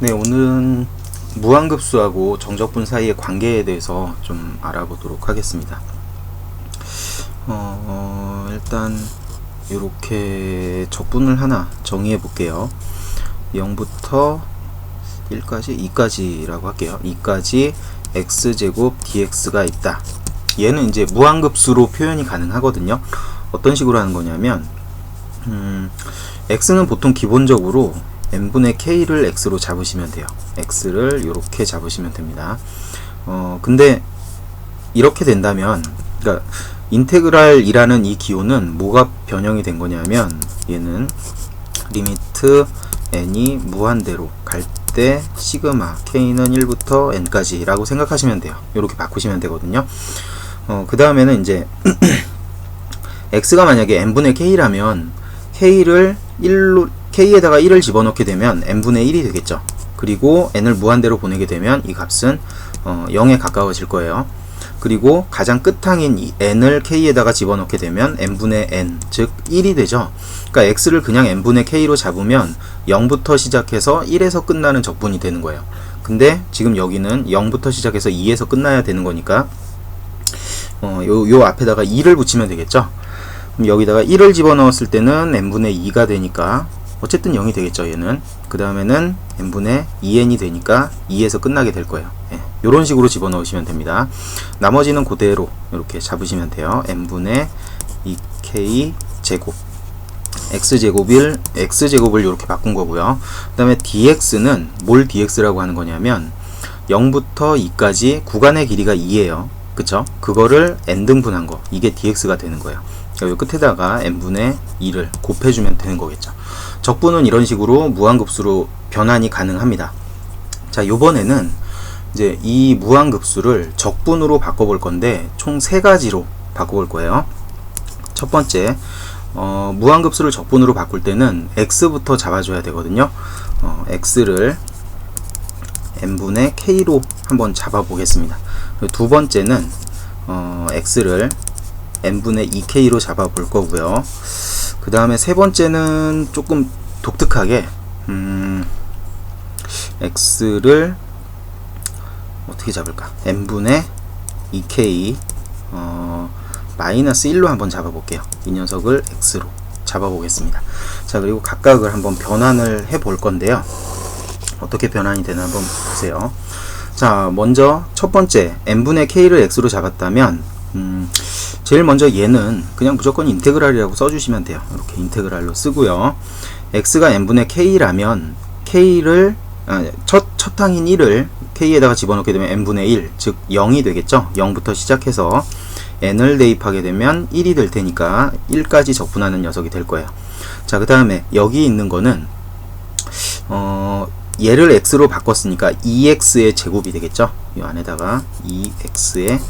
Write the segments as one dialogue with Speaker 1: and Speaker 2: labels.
Speaker 1: 네, 오늘은 무한급수하고 정적분 사이의 관계에 대해서 좀 알아보도록 하겠습니다. 일단 이렇게 적분을 하나 정의해 볼게요. 0부터 1까지, 2까지라고 할게요. 2까지 x제곱 dx가 있다. 얘는 이제 무한급수로 표현이 가능하거든요. 어떤 식으로 하는 거냐면 x는 보통 기본적으로 n분의 k를 x로 잡으시면 돼요. x를 이렇게 잡으시면 됩니다. 근데 이렇게 된다면, 그러니까 인테그랄이라는 이 기호는 뭐가 변형이 된 거냐면, 얘는 리미트 n이 무한대로 갈 때 시그마 k는 1부터 n까지 라고 생각하시면 돼요. 이렇게 바꾸시면 되거든요. 그 다음에는 이제 x가 만약에 n분의 k라면 k를 1로 k에다가 1을 집어넣게 되면 n분의 1이 되겠죠. 그리고 n을 무한대로 보내게 되면 이 값은 0에 가까워질 거예요. 그리고 가장 끝항인 이 n을 k에다가 집어넣게 되면 n분의 n, 즉 1이 되죠. 그러니까 x를 그냥 n분의 k로 잡으면 0부터 시작해서 1에서 끝나는 적분이 되는 거예요. 근데 지금 여기는 0부터 시작해서 2에서 끝나야 되는 거니까 요 앞에다가 2를 붙이면 되겠죠. 그럼 여기다가 1을 집어넣었을 때는 n분의 2가 되니까 어쨌든 0이 되겠죠. 얘는 그 다음에는 n분의 2n이 되니까 2에서 끝나게 될 거예요. 이런 식으로 집어넣으시면 됩니다. 나머지는 그대로 이렇게 잡으시면 돼요. n분의 2k 제곱 x제곱을 이렇게 바꾼 거고요. 그 다음에 dx는 뭘 dx라고 하는 거냐면 0부터 2까지 구간의 길이가 2예요. 그쵸? 그거를 n등분한 거, 이게 dx가 되는 거예요. 여기 끝에다가 n분의 2를 곱해주면 되는 거겠죠. 적분은 이런 식으로 무한급수로 변환이 가능합니다. 자, 요번에는 이제 이 무한급수를 적분으로 바꿔볼 건데 총 3가지로 바꿔볼 거예요. 첫 번째, 무한급수를 적분으로 바꿀 때는 x부터 잡아줘야 되거든요. x를 n분의 k로 한번 잡아보겠습니다. 두 번째는 x를 n분의 2k로 잡아볼 거고요. 그 다음에 세 번째는 조금 독특하게 x를 어떻게 잡을까? n분의 2k 마이너스 1로 한번 잡아볼게요. 이 녀석을 x로 잡아보겠습니다. 자, 그리고 각각을 한번 변환을 해볼 건데요. 어떻게 변환이 되나 한번 보세요. 자, 먼저 첫 번째 n분의 k를 x로 잡았다면 제일 먼저 얘는 그냥 무조건 인테그랄이라고 써주시면 돼요. 이렇게 인테그랄로 쓰고요. x가 n분의 k라면 k를 첫 항인 1을 k에다가 집어넣게 되면 n분의 1, 즉 0이 되겠죠. 0부터 시작해서 n을 대입하게 되면 1이 될 테니까 1까지 적분하는 녀석이 될 거예요. 자, 그 다음에 여기 있는 거는 얘를 x로 바꿨으니까 2x의 제곱이 되겠죠. 이 안에다가 2x의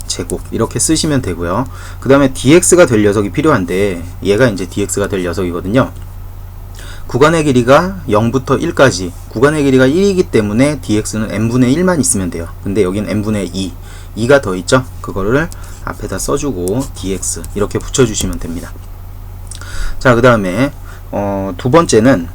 Speaker 1: 제곱 이렇게 쓰시면 되고요. 그 다음에 dx가 될 녀석이 필요한데 얘가 이제 dx가 될 녀석이거든요. 구간의 길이가 0부터 1까지 구간의 길이가 1이기 때문에 dx는 n분의 1만 있으면 돼요. 근데 여기는 n분의 2가 더 있죠. 그거를 앞에다 써주고 dx 이렇게 붙여주시면 됩니다. 자, 그 다음에 두 번째는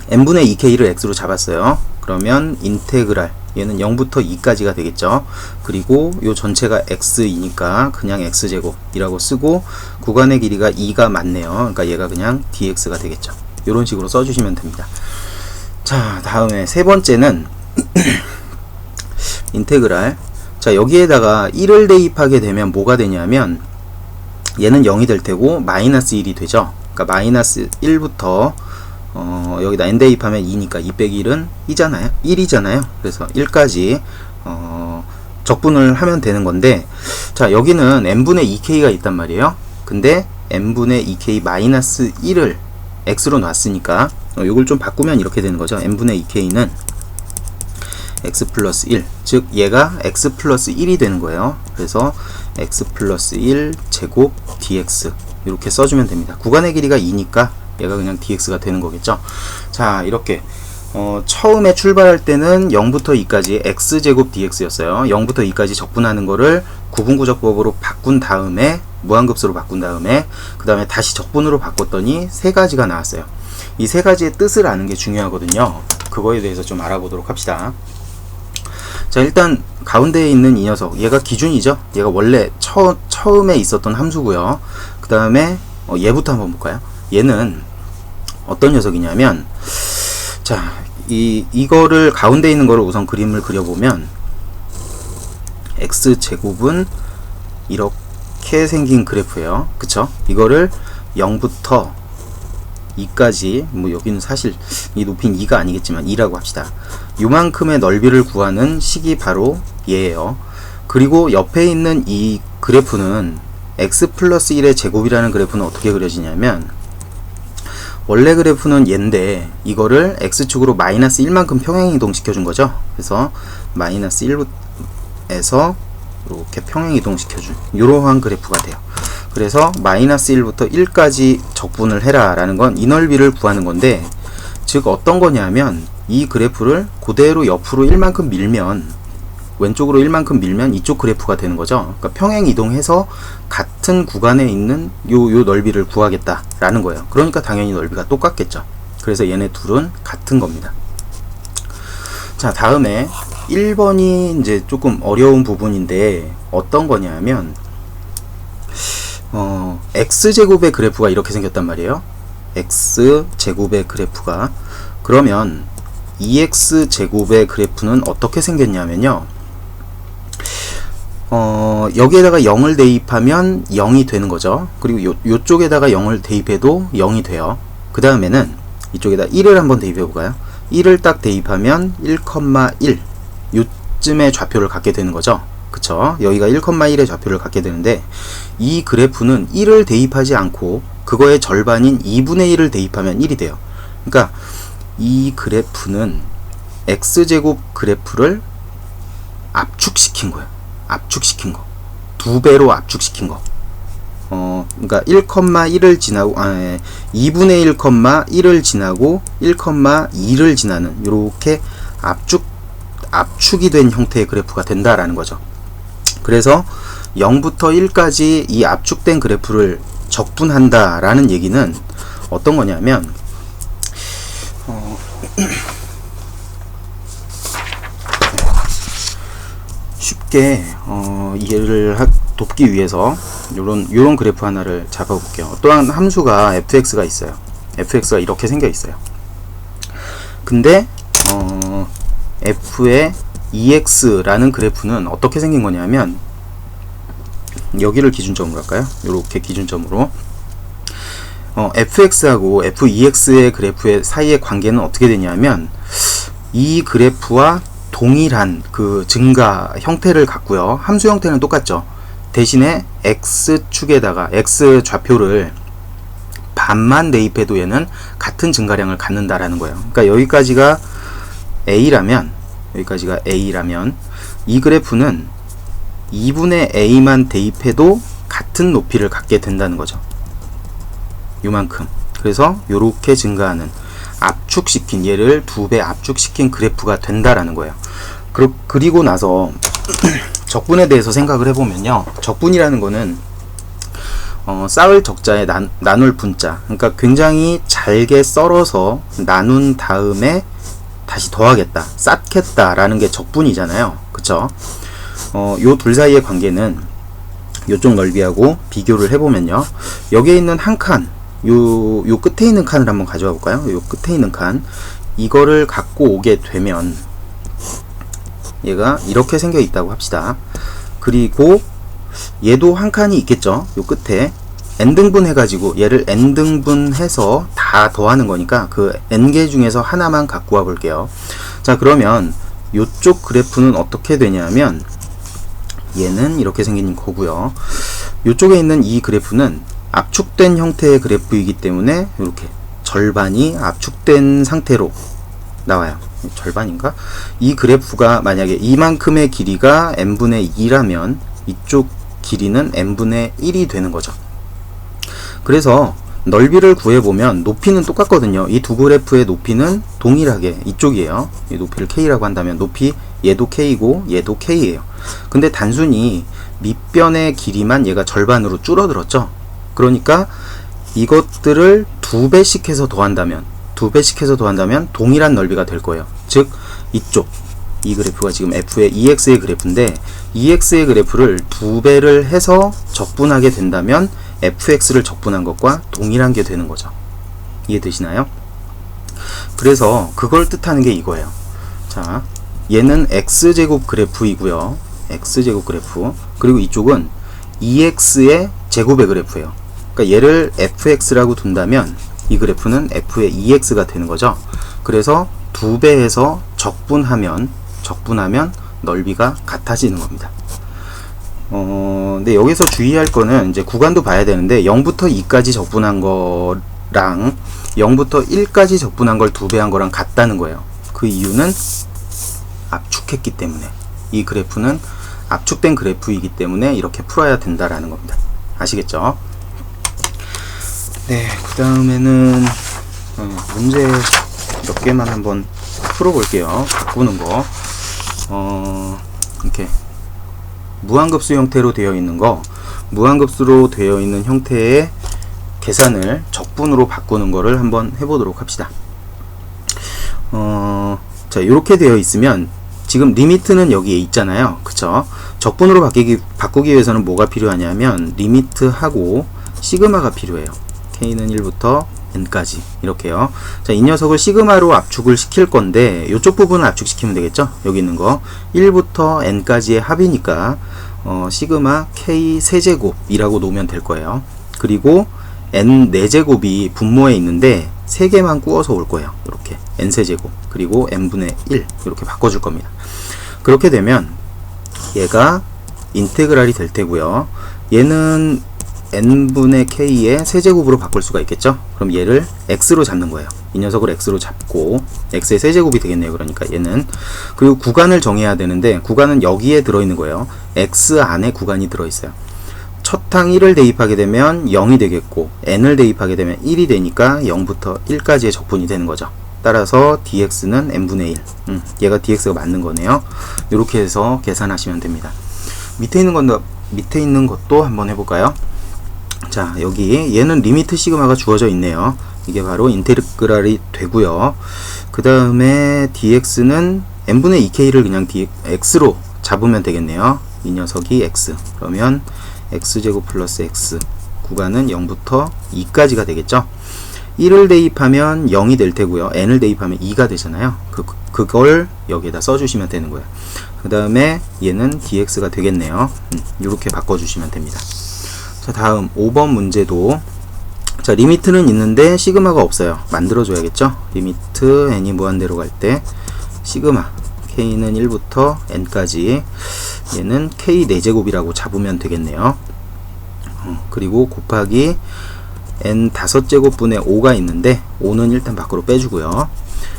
Speaker 1: n분의 2k를 x로 잡았어요. 그러면 인테그랄, 얘는 0부터 2까지가 되겠죠. 그리고 요 전체가 x이니까 그냥 x제곱이라고 쓰고 구간의 길이가 2가 맞네요. 그러니까 얘가 그냥 dx가 되겠죠. 이런 식으로 써주시면 됩니다. 자, 다음에 세 번째는 인테그랄. 자, 여기에다가 1을 대입하게 되면 뭐가 되냐면 얘는 0이 될 테고 마이너스 1이 되죠. 그러니까 마이너스 1부터 여기다 n 대입하면 2니까 2 빼기 1은 1이잖아요. 그래서 1까지 적분을 하면 되는 건데, 자, 여기는 n분의 2k가 있단 말이에요. 근데 n분의 2k 마이너스 1을 x로 놨으니까 이걸 좀 바꾸면 이렇게 되는 거죠. n분의 2k는 x 플러스 1, 즉 얘가 x 플러스 1이 되는 거예요. 그래서 x 플러스 1 제곱 dx 이렇게 써주면 됩니다. 구간의 길이가 2니까 얘가 그냥 dx가 되는 거겠죠. 자, 이렇게 처음에 출발할 때는 0부터 2까지 x제곱 dx였어요. 0부터 2까지 적분하는 거를 구분구적법으로 바꾼 다음에 무한급수로 바꾼 다음에 그 다음에 다시 적분으로 바꿨더니 세 가지가 나왔어요. 이 세 가지의 뜻을 아는 게 중요하거든요. 그거에 대해서 좀 알아보도록 합시다. 자, 일단 가운데에 있는 이 녀석, 얘가 기준이죠. 얘가 원래 처음에 있었던 함수고요. 그 다음에 얘부터 한번 볼까요? 얘는 어떤 녀석이냐면, 자, 이거를 가운데 있는 거를 우선 그림을 그려보면 x제곱은 이렇게 생긴 그래프예요. 그쵸? 이거를 0부터 2까지, 뭐 여기는 사실 이 높이는 2가 아니겠지만 2라고 합시다. 요만큼의 넓이를 구하는 식이 바로 얘예요. 그리고 옆에 있는 이 그래프는 x 플러스 1의 제곱이라는 그래프는 어떻게 그려지냐면, 원래 그래프는 얘인데 이거를 x축으로 마이너스 1만큼 평행이동 시켜준 거죠. 그래서 마이너스 1에서 이렇게 평행이동 시켜준 이러한 그래프가 돼요. 그래서 마이너스 1부터 1까지 적분을 해라 라는 건 이 넓이를 구하는 건데, 즉 어떤 거냐면 이 그래프를 그대로 옆으로 1만큼 밀면, 왼쪽으로 1만큼 밀면 이쪽 그래프가 되는 거죠. 그러니까 평행 이동해서 같은 구간에 있는 요 넓이를 구하겠다 라는 거예요. 그러니까 당연히 넓이가 똑같겠죠. 그래서 얘네 둘은 같은 겁니다. 자, 다음에 1번이 이제 조금 어려운 부분인데 어떤 거냐면, x제곱의 그래프가 이렇게 생겼단 말이에요. x제곱의 그래프가. 그러면 2x제곱의 그래프는 어떻게 생겼냐면요, 여기에다가 0을 대입하면 0이 되는 거죠. 그리고 요쪽에다가 0을 대입해도 0이 돼요. 그 다음에는 이쪽에다 1을 한번 대입해 볼까요? 1을 딱 대입하면 1,1 요쯤의 좌표를 갖게 되는 거죠. 그쵸? 여기가 1,1의 좌표를 갖게 되는데, 이 그래프는 1을 대입하지 않고 그거의 절반인 2분의 1을 대입하면 1이 돼요. 그러니까 이 그래프는 x제곱 그래프를 압축시킨 거예요. 압축시킨 거. 2배로 압축시킨 거. 그러니까 1,1을 지나고, 2분의 1,1을 지나고 1,2를 지나는 요렇게 압축이 된 형태의 그래프가 된다라는 거죠. 그래서 0부터 1까지 이 압축된 그래프를 적분한다라는 얘기는 어떤 거냐면, 쉽게 이해를 돕기 위해서 요런 그래프 하나를 잡아볼게요. 또한 함수가 fx가 있어요. fx가 이렇게 생겨 있어요. 근데 f의 2x라는 그래프는 어떻게 생긴 거냐면, 여기를 기준점으로 할까요? 요렇게 기준점으로 fx하고 f2x의 그래프의 사이의 관계는 어떻게 되냐면, 이 그래프와 동일한 그 증가 형태를 갖고요. 함수 형태는 똑같죠. 대신에 x축에다가 x 좌표를 반만 대입해도 얘는 같은 증가량을 갖는다라는 거예요. 그러니까 여기까지가 a라면 이 그래프는 2분의 a만 대입해도 같은 높이를 갖게 된다는 거죠. 요만큼. 그래서 요렇게 증가하는, 압축시킨, 얘를 2배 압축시킨 그래프가 된다라는 거예요. 그리고 나서 적분에 대해서 생각을 해보면요, 적분이라는 거는 쌓을 적자에 나눌 분자, 그러니까 굉장히 잘게 썰어서 나눈 다음에 다시 더하겠다, 쌓겠다 라는 게 적분이잖아요. 그쵸? 요 둘 사이의 관계는 요쪽 넓이하고 비교를 해보면요, 여기에 있는 한 칸, 요 끝에 있는 칸을 한번 가져와 볼까요? 요 끝에 있는 칸, 이거를 갖고 오게 되면 얘가 이렇게 생겨 있다고 합시다. 그리고 얘도 한 칸이 있겠죠. 요 끝에 n등분 해가지고 얘를 n등분 해서 다 더하는 거니까 그 n개 중에서 하나만 갖고 와 볼게요. 자, 그러면 요쪽 그래프는 어떻게 되냐면, 얘는 이렇게 생긴 거고요. 요쪽에 있는 이 그래프는 압축된 형태의 그래프이기 때문에 이렇게 절반이 압축된 상태로 나와요. 절반인가? 이 그래프가 만약에 이만큼의 길이가 n분의 2라면 이쪽 길이는 n분의 1이 되는 거죠. 그래서 넓이를 구해보면 높이는 똑같거든요. 이 두 그래프의 높이는 동일하게 이쪽이에요. 이 높이를 k라고 한다면 높이 얘도 k고 얘도 k예요. 근데 단순히 밑변의 길이만 얘가 절반으로 줄어들었죠. 그러니까 이것들을 2배씩 해서 더한다면 2배씩 해서 더한다면 동일한 넓이가 될 거예요. 즉 이쪽 이 그래프가 지금 f의 EX의 그래프인데 EX의 그래프를 2배를 해서 적분하게 된다면 fx를 적분한 것과 동일한 게 되는 거죠. 이해되시나요? 그래서 그걸 뜻하는 게 이거예요. 자, 얘는 x제곱 그래프이고요. x제곱 그래프. 그리고 이쪽은 EX의 제곱의 그래프예요. 그러니까 얘를 fx라고 둔다면 이 그래프는 f의 EX가 되는 거죠. 그래서 2배해서 적분하면 넓이가 같아지는 겁니다. 근데 여기서 주의할 거는 이제 구간도 봐야 되는데 0부터 2까지 적분한 거랑 0부터 1까지 적분한 걸 2배한 거랑 같다는 거예요. 그 이유는 압축했기 때문에, 이 그래프는 압축된 그래프이기 때문에 이렇게 풀어야 된다라는 겁니다. 아시겠죠? 네, 그 다음에는 문제 몇 개만 한번 풀어볼게요. 바꾸는 거. 이렇게 무한급수 형태로 되어 있는 거, 무한급수로 되어 있는 형태의 계산을 적분으로 바꾸는 거를 한번 해보도록 합시다. 자, 이렇게 되어 있으면 지금 리미트는 여기에 있잖아요. 그쵸? 적분으로 바꾸기 위해서는 뭐가 필요하냐면 리미트하고 시그마가 필요해요. k는 1부터 n까지 이렇게요. 자, 이 녀석을 시그마로 압축을 시킬 건데 이쪽 부분을 압축시키면 되겠죠. 여기 있는 거 1부터 n까지의 합이니까 시그마 k 세제곱이라고 놓으면 될 거예요. 그리고 n 4제곱이 분모에 있는데 3개만 꾸어서 올 거예요. 이렇게 n 세제곱 그리고 n분의 1 이렇게 바꿔줄 겁니다. 그렇게 되면 얘가 인테그랄이 될 테고요. 얘는 n분의 k의 세제곱으로 바꿀 수가 있겠죠. 그럼 얘를 x로 잡는 거예요. 이 녀석을 x로 잡고 x의 세제곱이 되겠네요. 그러니까 얘는, 그리고 구간을 정해야 되는데 구간은 여기에 들어있는 거예요. x 안에 구간이 들어있어요. 첫 항 1을 대입하게 되면 0이 되겠고 n을 대입하게 되면 1이 되니까 0부터 1까지의 적분이 되는 거죠. 따라서 dx는 n분의 1. 얘가 dx가 맞는 거네요. 이렇게 해서 계산하시면 됩니다. 밑에 있는 것도 한번 해볼까요? 자, 여기 얘는 리미트 시그마가 주어져 있네요. 이게 바로 인테그랄이 되고요. 그 다음에 dx는 n분의 2k를 그냥 x로 잡으면 되겠네요. 이 녀석이 x. 그러면 x제곱 플러스 x, 구간은 0부터 2까지가 되겠죠. 1을 대입하면 0이 될 테고요. n을 대입하면 2가 되잖아요. 그걸 여기에다 써주시면 되는 거예요. 그 다음에 얘는 dx가 되겠네요. 이렇게 바꿔주시면 됩니다. 자, 다음 5번 문제도, 자, 리미트는 있는데 시그마가 없어요. 만들어줘야겠죠. 리미트 n이 무한대로 갈 때 시그마 k는 1부터 n까지, 얘는 k 4제곱이라고 잡으면 되겠네요. 그리고 곱하기 n 5제곱분의 5가 있는데 5는 일단 밖으로 빼주고요.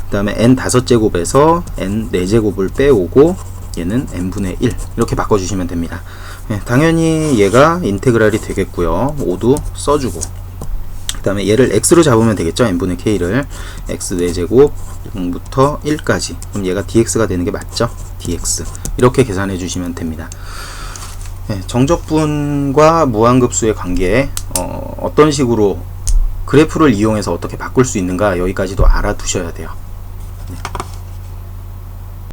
Speaker 1: 그 다음에 n 5제곱에서 n 4제곱을 빼오고 얘는 n분의 1 이렇게 바꿔주시면 됩니다. 네, 당연히 얘가 인테그랄이 되겠고요. 5도 써주고, 그 다음에 얘를 x로 잡으면 되겠죠. n분의 k를 x 4제곱 0부터 1까지, 그럼 얘가 dx가 되는 게 맞죠. dx 이렇게 계산해 주시면 됩니다. 네, 정적분과 무한급수의 관계, 어떤 식으로 그래프를 이용해서 어떻게 바꿀 수 있는가, 여기까지도 알아두셔야 돼요.